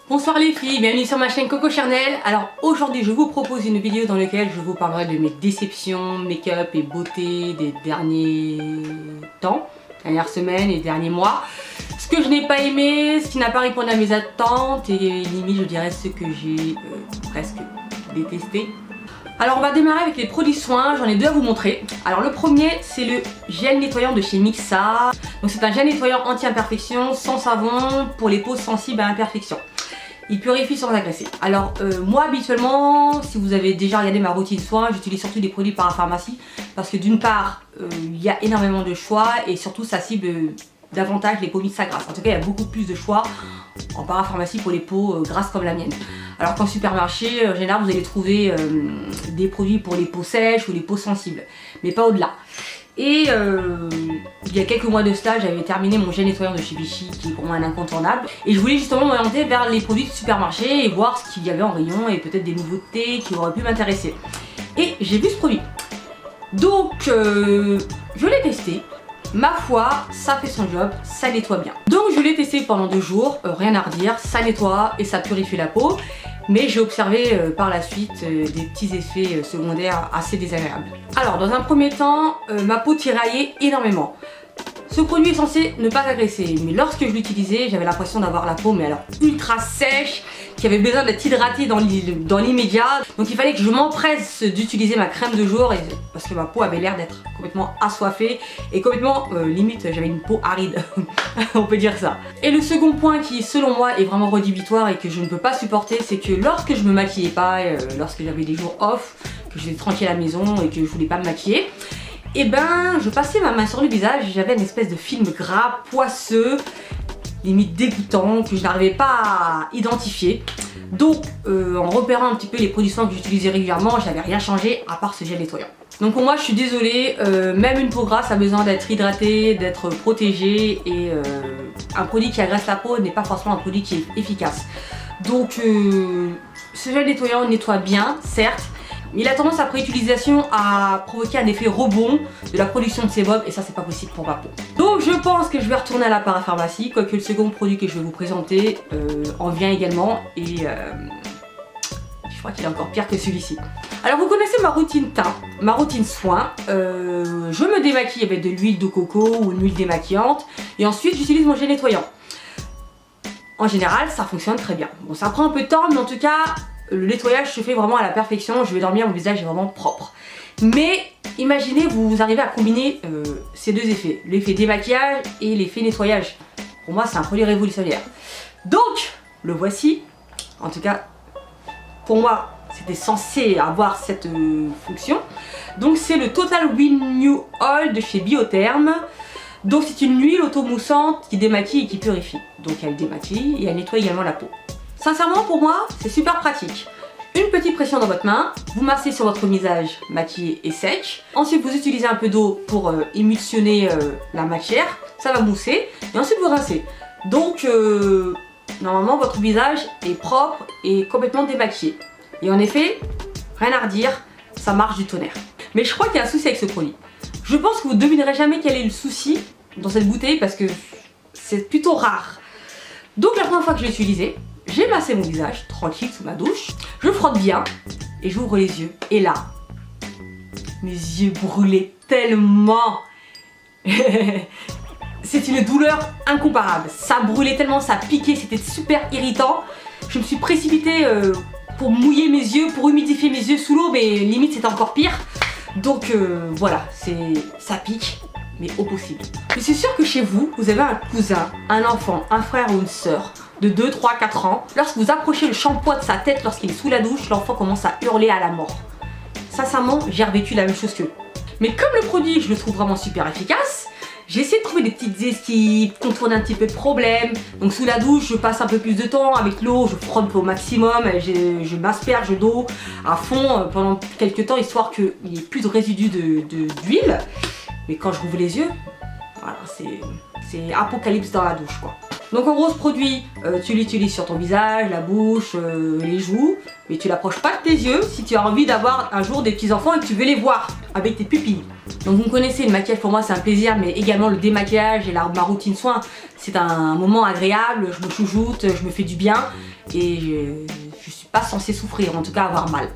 Bonsoir les filles, bienvenue sur ma chaîne Coco Charnel. Alors aujourd'hui je vous propose une vidéo dans laquelle je vous parlerai de mes déceptions make-up et beauté des derniers temps, dernières semaines et derniers mois. Ce que je n'ai pas aimé, ce qui n'a pas répondu à mes attentes et limite je dirais ce que j'ai presque détesté. Alors on va démarrer avec les produits soins, j'en ai deux à vous montrer. Alors le premier c'est le gel nettoyant de chez Mixa. Donc c'est un gel nettoyant anti-imperfection sans savon pour les peaux sensibles à imperfection. Il purifie sans agresser. Alors moi habituellement, si vous avez déjà regardé ma routine soins, j'utilise surtout des produits parapharmacie parce que d'une part il y a énormément de choix et surtout ça cible davantage les peaux mixtes à grasses. En tout cas il y a beaucoup plus de choix en parapharmacie pour les peaux grasses comme la mienne. Alors qu'en supermarché, en général vous allez trouver des produits pour les peaux sèches ou les peaux sensibles, mais pas au-delà. Et il y a quelques mois de cela, j'avais terminé mon gel nettoyant de chez Vichy, qui est pour moi un incontournable. Et je voulais justement m'orienter vers les produits de supermarché et voir ce qu'il y avait en rayon et peut-être des nouveautés qui auraient pu m'intéresser. Et j'ai vu ce produit. Donc je l'ai testé. Ma foi, ça fait son job, ça nettoie bien. Donc je l'ai testé pendant 2 jours, rien à redire, ça nettoie et ça purifie la peau. Mais j'ai observé par la suite des petits effets secondaires assez désagréables. Alors dans un premier temps, ma peau tiraillait énormément. Ce produit est censé ne pas agresser, mais lorsque je l'utilisais, j'avais l'impression d'avoir la peau mais alors ultra sèche, qui avait besoin d'être hydratée dans l'immédiat. Donc il fallait que je m'empresse d'utiliser ma crème de jour parce que ma peau avait l'air d'être complètement assoiffée et complètement limite j'avais une peau aride, on peut dire ça. Et le second point qui selon moi est vraiment rédhibitoire et que je ne peux pas supporter, c'est que lorsque je me maquillais pas, lorsque j'avais des jours off, que j'étais tranquille à la maison et que je voulais pas me maquiller, et ben je passais ma main sur le visage et j'avais une espèce de film gras, poisseux, limite dégoûtant, que je n'arrivais pas à identifier. Donc en repérant un petit peu les produits soins que j'utilisais régulièrement, j'avais rien changé à part ce gel nettoyant. Donc pour moi je suis désolée, même une peau grasse a besoin d'être hydratée, d'être protégée et un produit qui agresse la peau n'est pas forcément un produit qui est efficace. Donc ce gel nettoyant nettoie bien, certes, mais il a tendance après utilisation à provoquer un effet rebond de la production de sébum et ça c'est pas possible pour ma peau. Donc je pense que je vais retourner à la parapharmacie, quoique le second produit que je vais vous présenter en vient également et je crois qu'il est encore pire que celui-ci. Alors vous connaissez ma routine teint, ma routine soin. Je me démaquille avec de l'huile de coco ou une huile démaquillante et ensuite j'utilise mon gel nettoyant. En général ça fonctionne très bien. Bon ça prend un peu de temps mais en tout cas le nettoyage se fait vraiment à la perfection, je vais dormir, mon visage est vraiment propre. Mais imaginez, vous arrivez à combiner ces deux effets, l'effet démaquillage et l'effet nettoyage. Pour moi c'est un produit révolutionnaire. Donc le voici, en tout cas pour moi c'était censé avoir cette fonction. Donc c'est le Total Renew Oil de chez Biotherm. Donc c'est une huile auto-moussante qui démaquille et qui purifie. Donc elle démaquille et elle nettoie également la peau. Sincèrement pour moi c'est super pratique. Une petite pression dans votre main, vous massez sur votre visage maquillé et sec. Ensuite vous utilisez un peu d'eau pour émulsionner la matière, ça va mousser et ensuite vous rincez. Donc normalement votre visage est propre et complètement démaquillé. Et en effet, rien à redire, ça marche du tonnerre. Mais je crois qu'il y a un souci avec ce produit. Je pense que vous ne devinerez jamais quel est le souci dans cette bouteille parce que c'est plutôt rare. Donc la première fois que je l'ai utilisé, j'ai massé mon visage, tranquille, sous ma douche. Je frotte bien et j'ouvre les yeux. Et là, mes yeux brûlaient tellement. C'est une douleur incomparable. Ça brûlait tellement, ça piquait, c'était super irritant. Je me suis précipitée pour mouiller mes yeux, pour humidifier mes yeux sous l'eau, mais limite c'était encore pire. Donc voilà, ça pique, mais au possible. Je suis sûre que chez vous, vous avez un cousin, un enfant, un frère ou une sœur de 2, 3, 4 ans. Lorsque vous approchez le shampoing de sa tête lorsqu'il est sous la douche, l'enfant commence à hurler à la mort. Sincèrement, j'ai revécu la même chose qu'eux. Mais comme le produit, je le trouve vraiment super efficace, j'ai essayé de trouver des petites esquives, contourner un petit peu de problème. Donc sous la douche, je passe un peu plus de temps avec l'eau, je frotte au maximum, je m'asperge d'eau à fond pendant quelques temps, histoire qu'il n'y ait plus de résidus d'huile. Mais quand je rouvre les yeux, voilà, c'est apocalypse dans la douche quoi. Donc en gros ce produit, tu l'utilises sur ton visage, la bouche, les joues, mais tu l'approches pas de tes yeux si tu as envie d'avoir un jour des petits enfants et que tu veux les voir avec tes pupilles. Donc vous me connaissez, le maquillage pour moi c'est un plaisir, mais également le démaquillage et ma routine soin, c'est un moment agréable, je me chouchoute, je me fais du bien. et je suis pas censée souffrir, en tout cas avoir mal.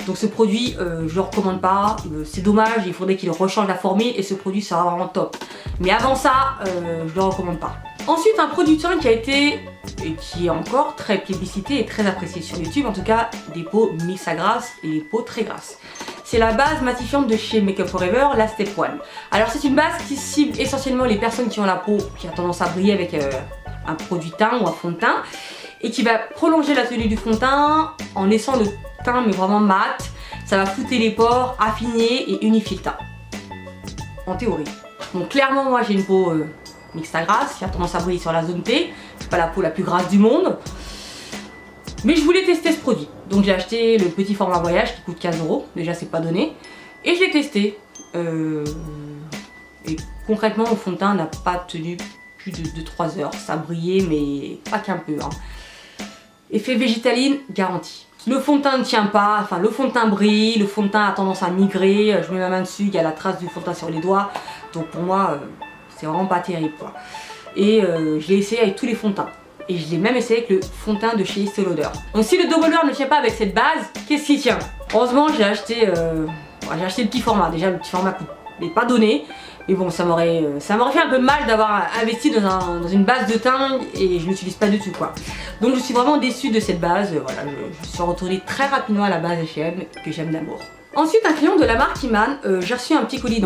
Donc ce produit, je le recommande pas, c'est dommage, il faudrait qu'il rechange la formule et ce produit sera vraiment top. Mais avant ça, je le recommande pas. Ensuite, un produit de soin qui a été, et qui est encore très plébiscité et très apprécié sur YouTube, en tout cas des peaux mix à grasse et des peaux très grasses. C'est la base matifiante de chez Make Up For Ever, la Step One. Alors c'est une base qui cible essentiellement les personnes qui ont la peau qui a tendance à briller avec un produit teint ou un fond de teint, et qui va prolonger la tenue du fond de teint en laissant le teint mais vraiment mat. Ça va flouter les pores, affiner et unifier le teint. En théorie. Donc clairement moi j'ai une peau mixte à grasse qui a tendance à briller sur la zone T. C'est pas la peau la plus grasse du monde. Mais je voulais tester ce produit. Donc j'ai acheté le petit format voyage qui coûte 15 €. Déjà c'est pas donné. Et je l'ai testé. Et concrètement mon fond de teint n'a pas tenu plus de 3 heures. Ça brillait mais pas qu'un peu. Hein. Effet végétaline garanti. Le fond de teint ne tient pas, enfin le fond de teint brille, le fond de teint a tendance à migrer, je mets ma main dessus, il y a la trace du fond de teint sur les doigts, donc pour moi c'est vraiment pas terrible quoi. Et je l'ai essayé avec tous les fonds de teint, et je l'ai même essayé avec le fond de teint de chez Estée Lauder. Donc si le Double Wear ne tient pas avec cette base, qu'est-ce qui tient? Heureusement j'ai acheté le petit format, déjà le petit format n'est pas donné. Mais bon, ça m'aurait fait un peu mal d'avoir investi dans une base de teint et je l'utilise pas du tout quoi. Donc je suis vraiment déçue de cette base, voilà, je suis retournée très rapidement à la base H&M que j'aime d'amour. Ensuite un crayon de la marque Iman, j'ai reçu un petit colis,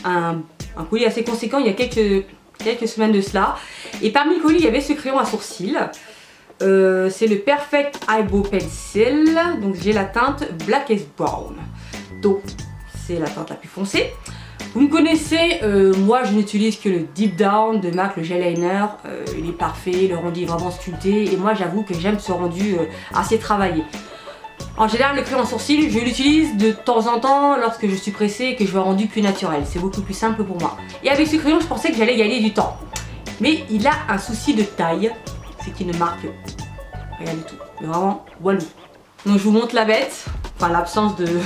un colis assez conséquent il y a quelques semaines de cela. Et parmi le colis il y avait ce crayon à sourcils. C'est le Perfect Eyebrow Pencil, donc j'ai la teinte Blackest Brown. Donc c'est la teinte la plus foncée. Vous me connaissez, moi je n'utilise que le Deep Down de MAC, le gel liner, il est parfait, le rendu est vraiment sculpté et moi j'avoue que j'aime ce rendu assez travaillé. En général le crayon en sourcil, je l'utilise de temps en temps lorsque je suis pressée et que je veux un rendu plus naturel, c'est beaucoup plus simple pour moi. Et avec ce crayon je pensais que j'allais gagner du temps. Mais il a un souci de taille, c'est qu'il ne marque rien du tout, mais vraiment walou. Donc je vous montre la bête, enfin l'absence de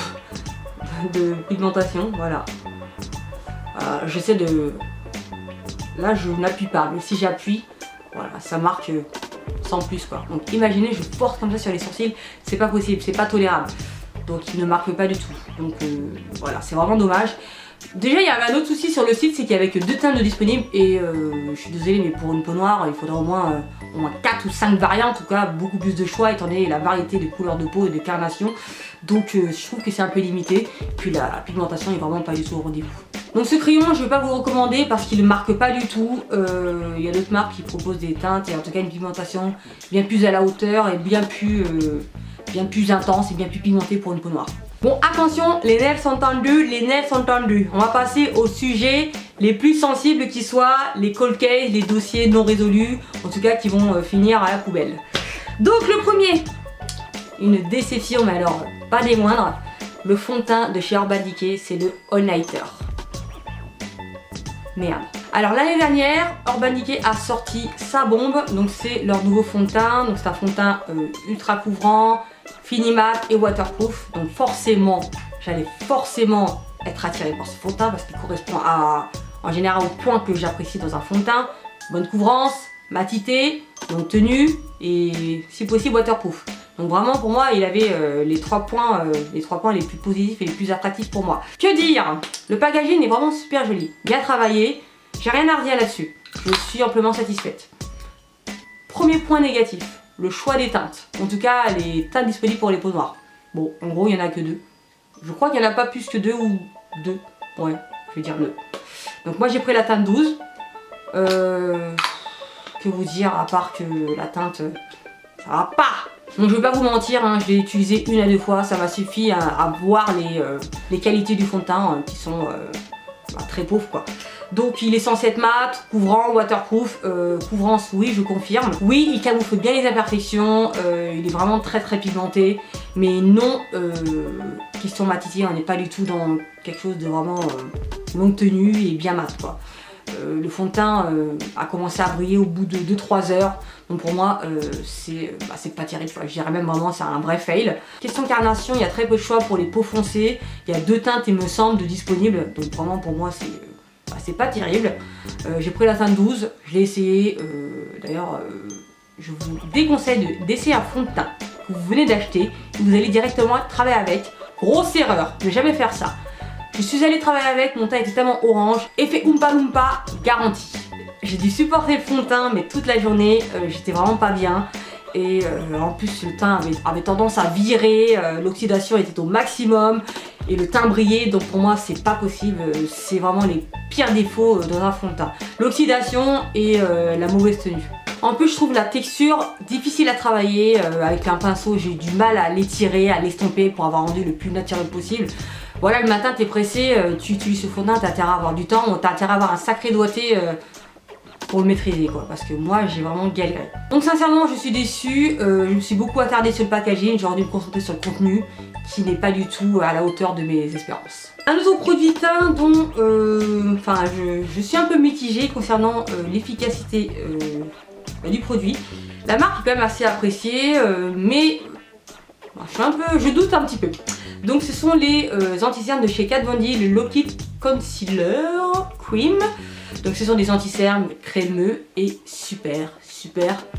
pigmentation, voilà. J'essaie de... Là je n'appuie pas, mais si j'appuie, voilà, ça marque sans plus quoi. Donc imaginez, je force comme ça sur les sourcils, c'est pas possible, c'est pas tolérable. Donc il ne marque pas du tout. Donc voilà, c'est vraiment dommage. Déjà il y avait un autre souci sur le site, c'est qu'il y avait que 2 teintes de disponibles et je suis désolée mais pour une peau noire il faudrait au moins 4 ou 5 variantes, en tout cas beaucoup plus de choix étant donné la variété de couleurs de peau et de carnation. Donc je trouve que c'est un peu limité, puis la pigmentation est vraiment pas du tout au rendez-vous. Donc ce crayon je ne vais pas vous le recommander parce qu'il ne marque pas du tout. Il y a d'autres marques qui proposent des teintes et en tout cas une pigmentation bien plus à la hauteur et bien plus intense et bien plus pigmentée pour une peau noire. Bon attention, les nerfs sont tendus, On va passer aux sujets les plus sensibles qui soient, les cold cases, les dossiers non résolus, en tout cas qui vont finir à la poubelle. Donc le premier, une déception mais alors pas des moindres, le fond de teint de chez Urban Decay, c'est le All Nighter. Merde. Alors l'année dernière, Urban Decay a sorti sa bombe, donc c'est leur nouveau fond de teint, donc c'est un fond de teint ultra couvrant, fini mat et waterproof, donc forcément, j'allais forcément être attirée par ce fond de teint parce qu'il correspond en général au point que j'apprécie dans un fond de teint, bonne couvrance, matité, donc tenue et si possible waterproof. Donc vraiment pour moi il avait les 3 points les plus positifs et les plus attractifs pour moi. Que dire? Le packaging est vraiment super joli, bien travaillé, j'ai rien à redire là-dessus. Je suis amplement satisfaite. Premier point négatif, le choix des teintes. En tout cas les teintes disponibles pour les peaux noires. Bon en gros il n'y en a que 2. Je crois qu'il n'y en a pas plus que 2 ou 2. Ouais, je vais dire 2. Donc moi j'ai pris la teinte 12. Que vous dire à part que la teinte ça va pas. Donc je vais pas vous mentir, hein, je l'ai utilisé 1 à 2 fois, ça m'a suffi à voir les qualités du fond de teint qui sont très pauvres quoi. Donc il est censé être mat, couvrant, waterproof, couvrance oui je confirme. Oui il camoufle bien les imperfections, il est vraiment très pigmenté, mais non, question matité, on n'est pas du tout dans quelque chose de vraiment longue tenue et bien mat quoi. Le fond de teint a commencé à briller au bout de 2-3 heures. Donc pour moi c'est pas terrible, je dirais même vraiment c'est un vrai fail. Question carnation, il y a très peu de choix pour les peaux foncées. Il y a 2 teintes il me semble de disponibles. Donc vraiment pour moi c'est pas terrible. J'ai pris la teinte 12, je l'ai essayé. D'ailleurs je vous déconseille d'essayer un fond de teint que vous venez d'acheter et vous allez directement travailler avec. Grosse erreur, ne jamais faire ça. Je suis allée travailler avec, mon teint était tellement orange, effet Oompa Loompa garanti. J'ai dû supporter le fond de teint mais toute la journée, j'étais vraiment pas bien. Et en plus le teint avait tendance à virer, l'oxydation était au maximum et le teint brillait, donc pour moi c'est pas possible, c'est vraiment les pires défauts dans un fond de teint. L'oxydation et la mauvaise tenue. En plus je trouve la texture difficile à travailler, avec un pinceau j'ai eu du mal à l'étirer, à l'estomper pour avoir rendu le plus naturel possible. Voilà, le matin t'es pressé, tu utilises ce fond de teint, t'as intérêt à avoir du temps, t'as intérêt à avoir un sacré doigté pour le maîtriser quoi, parce que moi j'ai vraiment galéré. Donc sincèrement je suis déçue, je me suis beaucoup attardée sur le packaging, j'aurais dû me concentrer sur le contenu qui n'est pas du tout à la hauteur de mes espérances. Un autre produit teint dont je suis un peu mitigée concernant l'efficacité du produit. La marque est quand même assez appréciée, mais je doute un petit peu. Donc ce sont les anti-cernes de chez Kat Von D, le Lock-It Concealer Cream. Donc ce sont des anti-cernes crémeux et super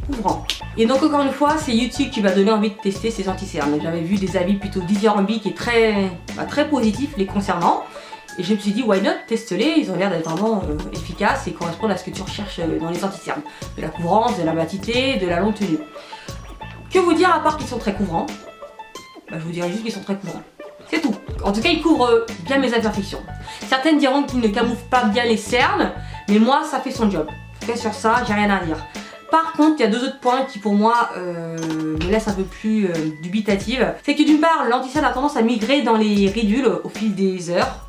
couvrants. Et donc encore une fois c'est YouTube qui m'a donné envie de tester ces anti-cernes. J'avais vu des avis plutôt dithyrambiques et très positifs les concernant. Et je me suis dit why not, teste-les, ils ont l'air d'être vraiment efficaces et correspondent à ce que tu recherches dans les anti-cernes. De la couvrance, de la matité, de la longue tenue. Que vous dire à part qu'ils sont très couvrants? Je vous dirais juste qu'ils sont très couvrants. C'est tout. En tout cas, ils couvrent bien mes imperfections. Certaines diront qu'ils ne camouflent pas bien les cernes, mais moi, ça fait son job. En tout cas, sur ça, j'ai rien à dire. Par contre, il y a deux autres points qui, pour moi, me laissent un peu plus dubitative. C'est que d'une part, l'anti-cerne a tendance à migrer dans les ridules au fil des heures.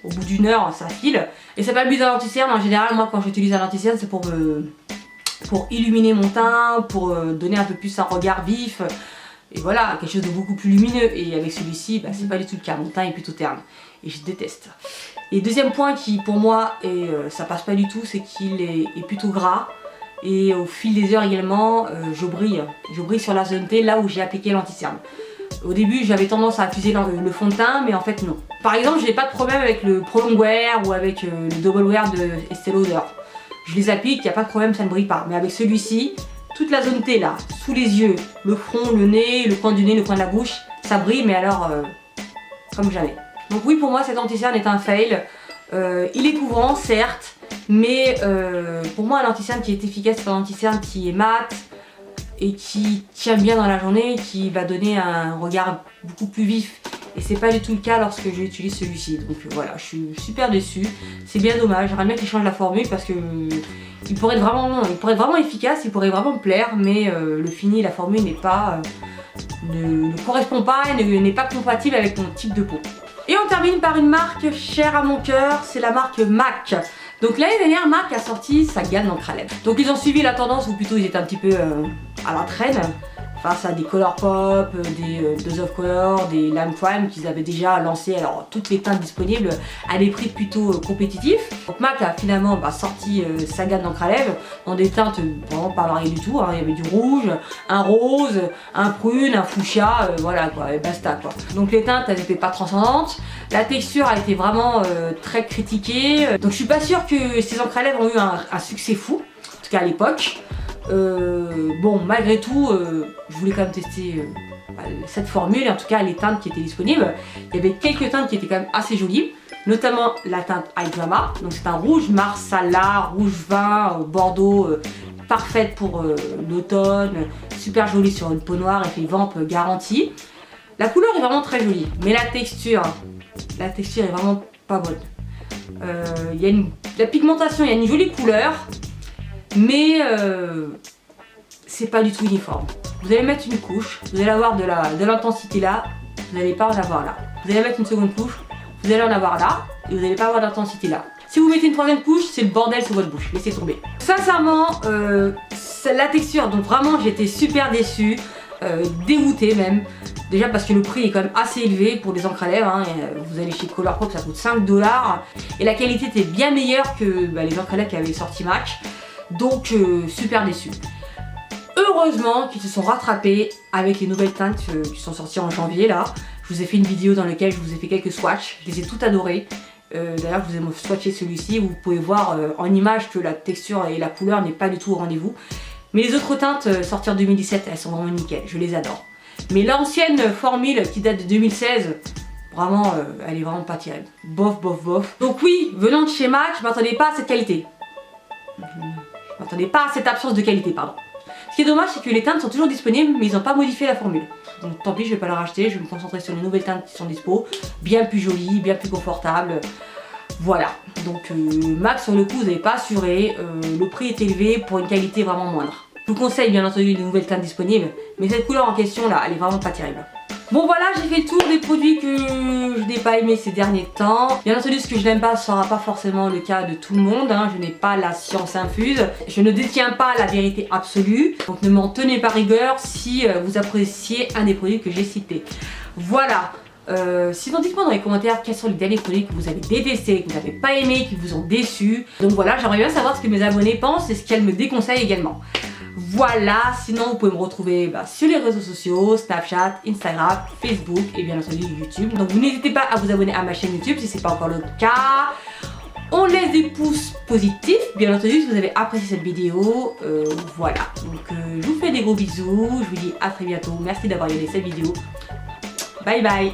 Au bout d'une heure, ça file. Et c'est pas le but d'un anti-cerne. En général, moi, quand j'utilise un anti-cerne, c'est pour illuminer mon teint, pour donner un peu plus un regard vif. Et voilà, quelque chose de beaucoup plus lumineux. Et avec celui-ci, c'est pas du tout le cas. Mon teint est plutôt terne. Et je déteste. Et deuxième point qui, pour moi, ça passe pas du tout, c'est qu'il est plutôt gras. Et au fil des heures également, je brille. Je brille sur la zone T, là où j'ai appliqué l'anti-cerne. Au début, j'avais tendance à affuser le fond de teint, mais en fait, non. Par exemple, je n'ai pas de problème avec le Prolong Wear ou avec le Double Wear de Estée Lauder. Je les applique, il n'y a pas de problème, ça ne brille pas. Mais avec celui-ci, toute la zone T là, sous les yeux, le front, le nez, le coin du nez, le coin de la bouche, ça brille, mais alors comme jamais. Donc oui, pour moi, cet anti-cerne est un fail. Il est couvrant, certes, mais pour moi, un anti-cerne qui est efficace, c'est un anti-cerne qui est mat et qui tient bien dans la journée, qui va donner un regard beaucoup plus vif. Et c'est pas du tout le cas lorsque j'utilise celui-ci. Donc voilà, je suis super déçue. C'est bien dommage, j'aimerais bien qu'il change la formule parce que il pourrait être vraiment efficace, il pourrait vraiment me plaire, mais le fini, la formule ne correspond pas et n'est pas compatible avec mon type de peau. Et on termine par une marque chère à mon cœur, c'est la marque MAC. Donc l'année dernière, MAC a sorti sa gamme d'encre à lèvres. Donc ils ont suivi la tendance, ou plutôt ils étaient un petit peu à la traîne, face à des Colourpop, des Dose of Color, des Lime Crime qu'ils avaient déjà lancé, alors toutes les teintes disponibles à des prix plutôt compétitifs. Donc MAC a finalement sorti sa gamme d'encre à lèvres dans des teintes vraiment pas variées du tout, hein. Il y avait du rouge, un rose, un prune, un fuchsia, voilà quoi, et basta quoi. Donc les teintes elles n'étaient pas transcendantes, la texture a été vraiment très critiquée, donc je suis pas sûre que ces encres à lèvres ont eu un succès fou, en tout cas à l'époque. Bon, malgré tout, je voulais quand même tester cette formule, et en tout cas les teintes qui étaient disponibles. Il y avait quelques teintes qui étaient quand même assez jolies, notamment la teinte High Drama. Donc c'est un rouge marsala, rouge vin, bordeaux, parfaite pour l'automne, super jolie sur une peau noire, effet vamp garanti. La couleur est vraiment très jolie, mais la texture est vraiment pas bonne. La pigmentation, il y a une jolie couleur, mais c'est pas du tout uniforme. Vous allez mettre une couche, vous allez avoir de l'intensité là, vous n'allez pas en avoir là. Vous allez mettre une seconde couche, vous allez en avoir là, et vous n'allez pas avoir d'intensité là. Si vous mettez une troisième couche, c'est le bordel sur votre bouche, laissez tomber. Sincèrement, la texture, donc vraiment j'étais super déçue, dégoûtée même. Déjà parce que le prix est quand même assez élevé pour des encres à lèvres, hein. Vous allez chez Colourpop, ça coûte 5 $, et la qualité était bien meilleure que les encres à lèvres qu'avait sorti MAC. Donc super déçu. Heureusement qu'ils se sont rattrapés avec les nouvelles teintes qui sont sorties en janvier là. Je vous ai fait une vidéo dans laquelle je vous ai fait quelques swatchs, je les ai toutes adorées. D'ailleurs je vous ai swatché celui-ci, vous pouvez voir en image que la texture et la couleur n'est pas du tout au rendez-vous. Mais les autres teintes sorties en 2017, elles sont vraiment nickel, je les adore. Mais l'ancienne formule qui date de 2016, vraiment, elle est vraiment pas terrible. Bof, bof, bof. Donc oui, venant de chez MAC, je m'attendais pas à cette qualité. Je m'attendais pas à cette absence de qualité, pardon. Ce qui est dommage, c'est que les teintes sont toujours disponibles, mais ils n'ont pas modifié la formule. Donc tant pis, je vais pas leur acheter, je vais me concentrer sur les nouvelles teintes qui sont dispo, bien plus jolies, bien plus confortables. Voilà, donc MAC sur le coup, vous n'avez pas assuré, le prix est élevé pour une qualité vraiment moindre. Je vous conseille bien entendu les nouvelles teintes disponibles, mais cette couleur en question là, elle est vraiment pas terrible. Bon voilà, j'ai fait le tour des produits que je n'ai pas aimé ces derniers temps. Bien entendu, ce que je n'aime pas ne sera pas forcément le cas de tout le monde, hein. Je n'ai pas la science infuse, je ne détiens pas la vérité absolue, donc ne m'en tenez pas rigueur si vous appréciez un des produits que j'ai cités. Voilà. Sinon dites-moi dans les commentaires quels sont les derniers produits que vous avez détestés, que vous n'avez pas aimé, qui vous ont déçu. Donc voilà, j'aimerais bien savoir ce que mes abonnés pensent et ce qu'elles me déconseillent également. Voilà, sinon vous pouvez me retrouver sur les réseaux sociaux, Snapchat, Instagram, Facebook et bien entendu YouTube. Donc vous n'hésitez pas à vous abonner à ma chaîne YouTube si ce n'est pas encore le cas. On laisse des pouces positifs, bien entendu, si vous avez apprécié cette vidéo. Voilà, donc je vous fais des gros bisous, je vous dis à très bientôt. Merci d'avoir regardé cette vidéo. Bye bye.